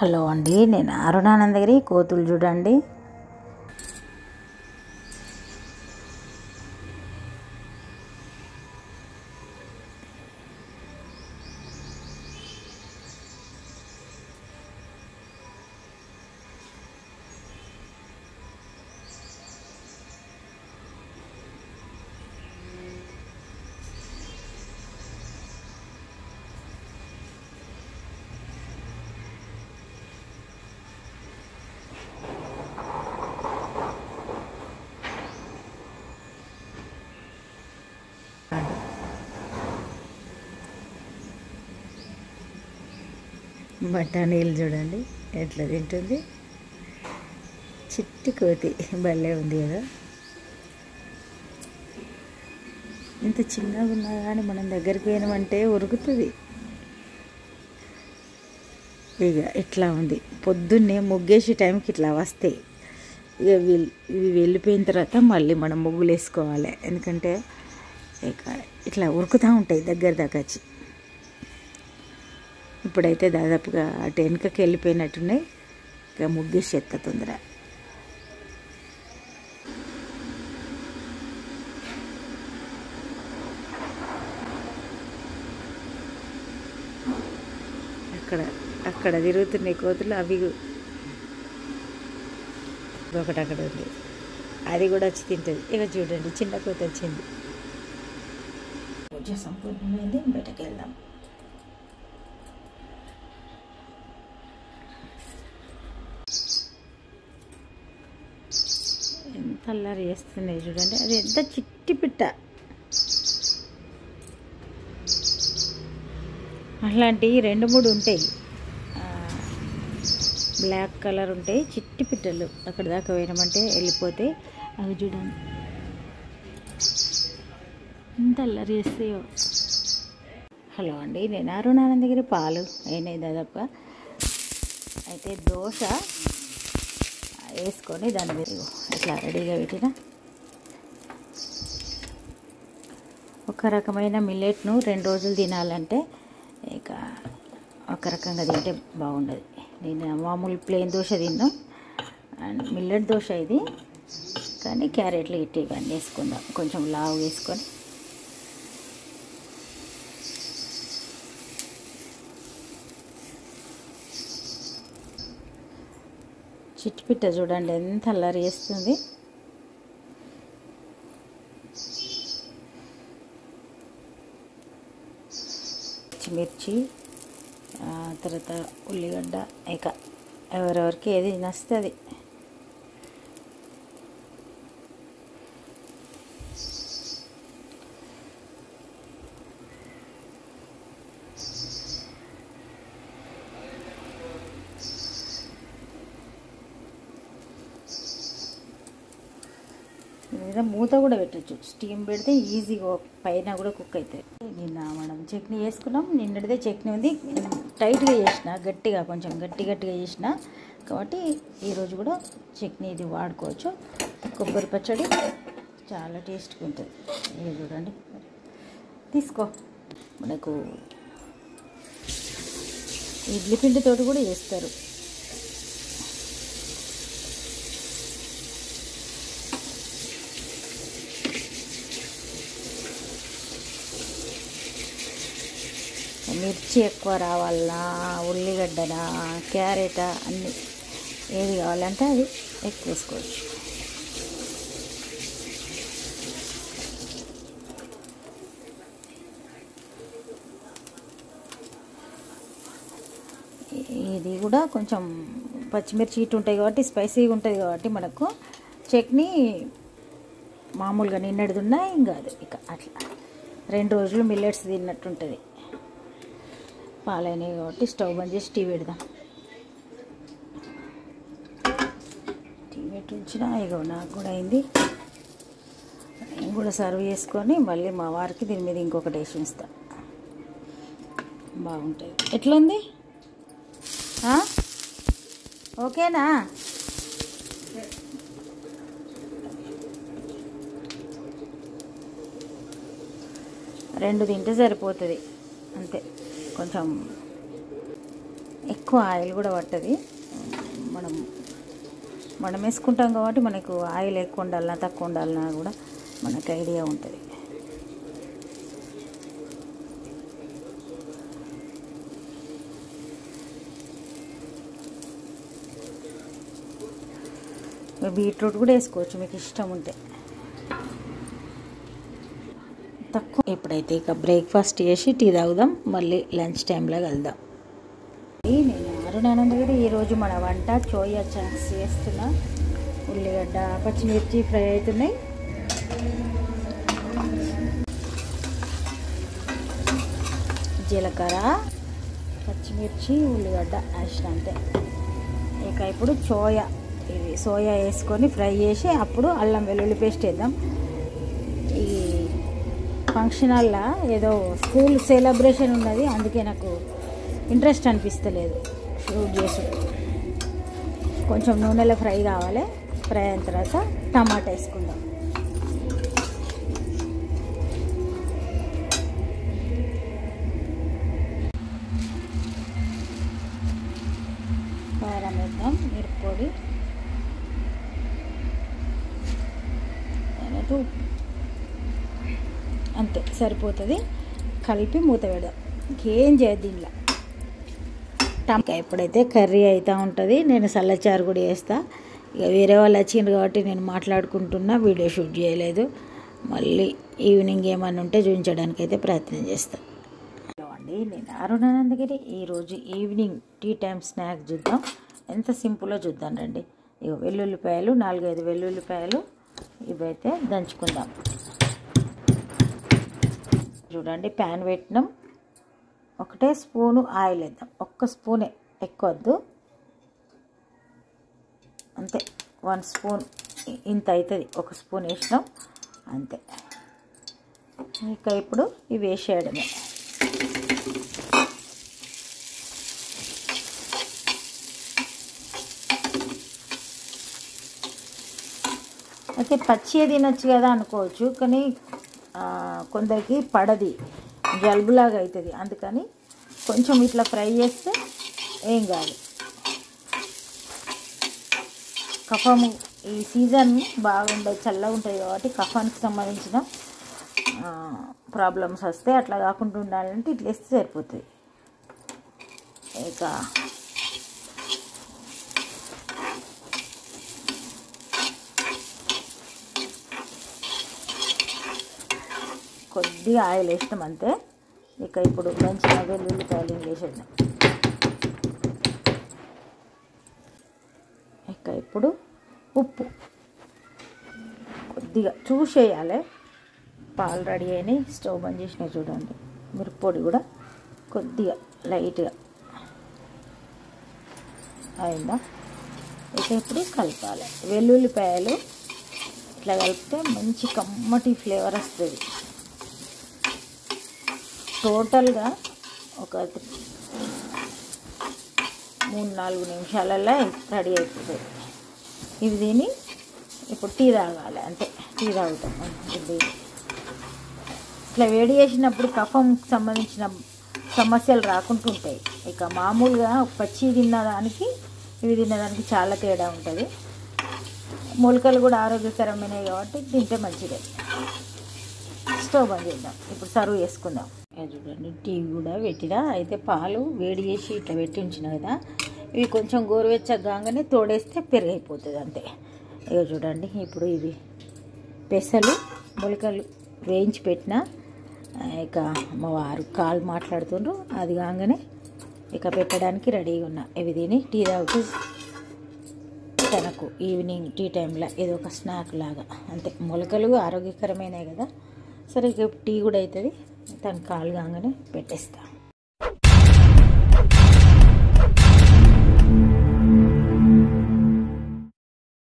Hello అండి, నేను అరుణానందగిరి. కోతులు చూడండి. బఠానీలు చూడండి ఎట్లా తింటుంది. చిట్టి కోతి భలే ఉంది కదా. ఇంత చిన్నగా ఉన్నా కానీ మనం దగ్గరికి పోయినామంటే ఉరుకుతుంది. ఇక ఇట్లా ఉంది. పొద్దున్నే ముగ్గేసే టైంకి ఇట్లా వస్తాయి. ఇక ఇవి వెళ్ళిపోయిన తర్వాత మళ్ళీ మనం ముగ్గులు వేసుకోవాలి. ఎందుకంటే ఇక ఇట్లా ఉరుకుతూ ఉంటాయి దగ్గర దాకా వచ్చి. ఇప్పుడైతే దాదాపుగా అటు వెనుకకి వెళ్ళిపోయినట్టున్నాయి. ఇక ముగ్గేసి ఎత్త తొందర. అక్కడ అక్కడ తిరుగుతున్నాయి కోతులు. అవి ఒకటి అక్కడ ఉంది, అది కూడా వచ్చి తింటుంది. ఇక చూడండి, చిన్న కోత వచ్చింది. పూజ సంపూర్ణమైంది. బయటకు వెళ్దాం. ఎంత అల్లరి చేస్తున్నాయి చూడండి. అది ఎంత చిట్టి పిట్ట. అలాంటివి 2-3 ఉంటాయి. బ్లాక్ కలర్ ఉంటాయి చిట్టి పిట్టలు. అక్కడ దాకా పోయినామంటే వెళ్ళిపోతాయి. అవి చూడండి ఎంత అల్లరి చేస్తాయో. హలో అండి, నేను అరుణానందగిరి. పాలు అయినాయి దాదాపుగా. అయితే దోశ వేసుకొని దాని మీద ఇట్లా రెడీగా పెట్టిన ఒక రకమైన మిల్లెట్ను 2 రోజులు తినాలంటే ఇక ఒక రకంగా తింటే బాగుండదు. నేను మామూలు ప్లెయిన్ దోశ తిన్నాం, అండ్ మిల్లెట్ దోశ ఇది. కానీ క్యారెట్లు ఇట్టి ఇవన్నీ వేసుకుందాం, కొంచెం లావు వేసుకొని. చిట్టిపిట్ట చూడండి ఎంత అల్లరి చేస్తుంది. పచ్చిమిర్చి, తర్వాత ఉల్లిగడ్డ, ఇక ఎవరెవరికి ఏది నస్తుంది. లేదా మూత కూడా పెట్టచ్చు. స్టీమ్ పెడితే ఈజీగా పైన కూడా కుక్ అవుతాయి. నిన్న మనం చట్నీ వేసుకున్నాం. నిన్నటిదే చట్నీ ఉంది. టైట్గా చేసిన, గట్టిగా కొంచెం గట్టిగా చేసిన కాబట్టి ఈరోజు కూడా చట్నీ ఇది వాడుకోవచ్చు. కొబ్బరి పచ్చడి చాలా టేస్ట్గా ఉంటుంది. ఇది చూడండి, తీసుకో. మనకు ఇడ్లీ పిండితోటి కూడా చేస్తారు. మిర్చి ఎక్కువ రావాలన్నా, ఉల్లిగడ్డనా, క్యారెట్ అన్నీ ఏది కావాలంటే అది ఎక్కువ వేసుకోవచ్చు. ఇది కూడా కొంచెం పచ్చిమిర్చి ఇటు ఉంటాయి కాబట్టి స్పైసీగా ఉంటుంది కాబట్టి మనకు చట్నీ మామూలుగా నిన్నటిది ఉన్నా ఏం కాదు. ఇక అట్లా 2 రోజులు మిల్లెట్స్ తిన్నట్టుంటుంది. పాలైనవి కాబట్టి స్టవ్ బంద్ చేసి టీ పెడదాం. టీ పెట్టి ఉంచిన ఇగో నాకు కూడా అయింది. నేను కూడా సర్వ్ చేసుకొని మళ్ళీ మా వారికి దీని మీద ఇంకొకటి వేసి ఉంచుతా. బాగుంటుంది. ఎట్లుంది? ఓకేనా? రెండు తింటే సరిపోతుంది అంతే. కొంచెం ఎక్కువ ఆయిల్ కూడా పట్టది. మనం వేసుకుంటాం కాబట్టి మనకు ఆయిల్ ఎక్కువ ఉండాలన్నా తక్కువ ఉండాలన్నా కూడా మనకు ఐడియా ఉంటుంది. బీట్రూట్ కూడా వేసుకోవచ్చు మీకు ఇష్టం ఉంటే. తక్కువ. ఇప్పుడైతే ఇక బ్రేక్ఫాస్ట్ చేసి టీ తాగుదాం, మళ్ళీ లంచ్ టైంలో కలుద్దాం. నేను అరుణానంద గారు ఈరోజు మన వంట సోయా చంక్స్ చేస్తున్నా. ఉల్లిగడ్డ పచ్చిమిర్చి ఫ్రై అవుతున్నాయి. జీలకర్ర పచ్చిమిర్చి ఉల్లిగడ్డ వేసిన అంతే. ఇక ఇప్పుడు సోయా వేసుకొని ఫ్రై చేసి అప్పుడు అల్లం వెల్లుల్లి పేస్ట్ వేద్దాం. ఈ ఫంక్షన్ హాల్లో ఏదో స్కూల్ సెలబ్రేషన్ ఉన్నది, అందుకే నాకు ఇంట్రెస్ట్ అనిపిస్తలేదు షూట్ చేసి. కొంచెం నూనెలో ఫ్రై కావాలి. ఫ్రై అయిన తర్వాత టమాటా వేసుకుందాం. కారం వేద్దాం, మిరప్పొడి, అంతే సరిపోతుంది. కలిపి మూత పెడదాం. ఇంకేం చేయదు దీనిలో. టమాటా ఎప్పుడైతే కర్రీ అవుతూ ఉంటుంది, నేను చల్లచారు కూడా వేస్తా. ఇక వేరే వాళ్ళు వచ్చిండ్రు కాబట్టి నేను మాట్లాడుకుంటున్నా, వీడియో షూట్ చేయలేదు. మళ్ళీ ఈవినింగ్ ఏమన్నా ఉంటే చూపించడానికి అయితే ప్రయత్నం చేస్తాను. హలో అండి, నేను అరుణానంద గారి. ఈరోజు ఈవినింగ్ టీ టైం స్నాక్ చూద్దాం. ఎంత సింపుల్లో చూద్దాం రండి. ఇక వెల్లుల్లిపాయలు 4-5 వెల్లుల్లిపాయలు ఇవైతే దంచుకుందాం. చూడండి, ప్యాన్ పెట్టినాం. 1 స్పూను ఆయిల్ వేద్దాం. 1 స్పూనే, ఎక్కువ వద్దు, అంతే. 1 స్పూన్ ఇంత అవుతుంది. 1 స్పూన్ వేసినాం అంతే. ఇక ఇప్పుడు ఇవి వేసేయడమే. అయితే పచ్చి తినొచ్చు కదా అనుకోవచ్చు, కానీ కొందరికి పడది, జలుబులాగా అవుతుంది. అందుకని కొంచెం ఇట్లా ఫ్రై చేస్తే ఏం కాదు. కఫము ఈ సీజన్ బాగుండదు, చల్లగా ఉంటుంది కాబట్టి కఫానికి సంబంధించిన ప్రాబ్లమ్స్ వస్తే అట్లా కాకుండా ఉండాలంటే ఇట్లా వేస్తే సరిపోతుంది. ఇక కొద్దిగా ఆయిల్ వేసినాం అంతే. ఇక ఇప్పుడు మంచిగా వెల్లుల్లిపాయలు వేసేద్దాం. ఇక ఇప్పుడు ఉప్పు కొద్దిగా చూసేయాలి. పాలు రెడీ అయినాయి, స్టవ్ బంద్ చేసినాయి చూడండి. మిరప్పొడి కూడా కొద్దిగా లైట్గా అయిందా. ఇక ఇప్పుడు కలపాలి. వెల్లుల్లిపాయలు ఇట్లా కలిపితే మంచి కమ్మటి ఫ్లేవర్ వస్తుంది. టోటల్గా ఒక 3-4 నిమిషాలలో రెడీ అయిపోతుంది. ఇవి దీన్ని ఇప్పుడు టీ తాగాలి అంతే. టీ తాగుతాం. ఇది ఇట్లా వేడి చేసినప్పుడు కఫం సంబంధించిన సమస్యలు రాకుంటుంటాయి. ఇక మామూలుగా పచ్చి తిన్నదానికి ఇవి తిన్నదానికి చాలా తేడా ఉంటుంది. మొలకలు కూడా ఆరోగ్యకరమైనవి కాబట్టి తింటే మంచిదే. స్టవ్ బంద్ చేద్దాం. ఇప్పుడు సర్వ్ చేసుకుందాం. చూడండి, టీ కూడా పెట్టినా. అయితే పాలు వేడి చేసి ఇట్లా పెట్టి ఉంచిన కదా, ఇవి కొంచెం గోరువెచ్చగానే తోడేస్తే పెరుగైపోతుంది అంతే. ఇక చూడండి, ఇప్పుడు ఇవి పెసలు మొలకలు వేయించి పెట్టిన. ఇక మా వారు కాల్ మాట్లాడుతుండ్రు, అది కాగానే ఇక పెట్టడానికి రెడీగా ఉన్నా. ఇవి తిని టీ తాగుతూ తనకు ఈవినింగ్ టీ టైంలో ఏదో ఒక స్నాక్ లాగా అంతే. మొలకలు ఆరోగ్యకరమైనవి కదా, సరే ఇక టీ కూడా అవుతుంది. తను కాలు కాగానే పెట్టేస్తా.